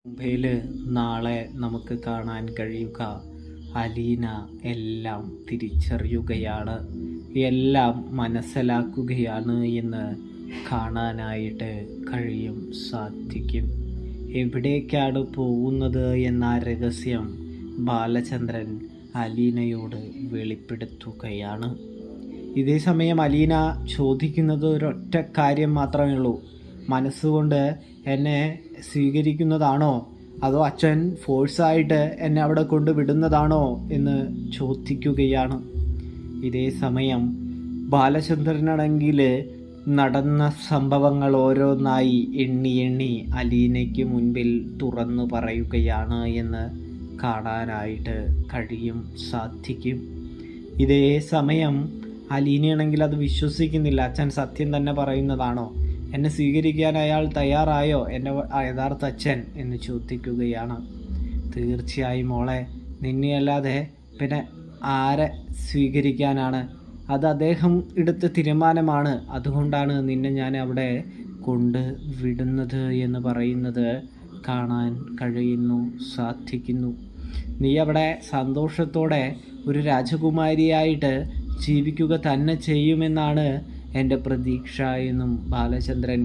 മുംബൈയിൽ നാളെ നമുക്ക് കാണാൻ കഴിയുക അലീന എല്ലാം തിരിച്ചറിയുകയാണ്, എല്ലാം മനസ്സിലാക്കുകയാണ് എന്ന് കാണാനായിട്ട് സാധിക്കും. എവിടേക്കാണ് പോകുന്നത് എന്ന രഹസ്യം ബാലചന്ദ്രൻ അലീനയോട് വെളിപ്പെടുത്തുകയാണ്. ഇതേ സമയം അലീന ചോദിക്കുന്നത് ഒരൊറ്റ കാര്യം മാത്രമേ ഉള്ളൂ: മനസ്സുകൊണ്ട് എന്നെ സ്വീകരിക്കുന്നതാണോ അതോ അച്ഛൻ ഫോഴ്സായിട്ട് എന്നെ അവിടെ കൊണ്ട് വിടുന്നതാണോ എന്ന് ചോദിക്കുകയാണ്. ഇതേ സമയം ബാലചന്ദ്രനാണെങ്കിൽ നടന്ന സംഭവങ്ങൾ ഓരോന്നായി എണ്ണി അലീനയ്ക്ക് മുൻപിൽ തുറന്നു പറയുകയാണ് എന്ന് കാണാനായിട്ട് സാധിക്കും. ഇതേ സമയം അലീനയാണെങ്കിൽ അത് വിശ്വസിക്കുന്നില്ല. അച്ഛൻ സത്യം തന്നെ പറയുന്നതാണോ? എന്നെ സ്വീകരിക്കാൻ അയാൾ തയ്യാറായോ, എൻ്റെ യഥാർത്ഥ അച്ഛൻ എന്ന് ചോദിക്കുകയാണ്. തീർച്ചയായും മോളെ, നിന്നെയല്ലാതെ പിന്നെ ആരെ സ്വീകരിക്കാനാണ്? അത് അദ്ദേഹം എടുത്ത തീരുമാനമാണ്. അതുകൊണ്ടാണ് നിന്നെ ഞാൻ അവിടെ കൊണ്ട് വിടുന്നത് എന്ന് പറയുന്നത് കാണാൻ സാധിക്കുന്നു. നീ അവിടെ സന്തോഷത്തോടെ ഒരു രാജകുമാരിയായിട്ട് ജീവിക്കുക തന്നെ ചെയ്യുമെന്നാണ് എൻ്റെ പ്രതീക്ഷ എന്നും ബാലചന്ദ്രൻ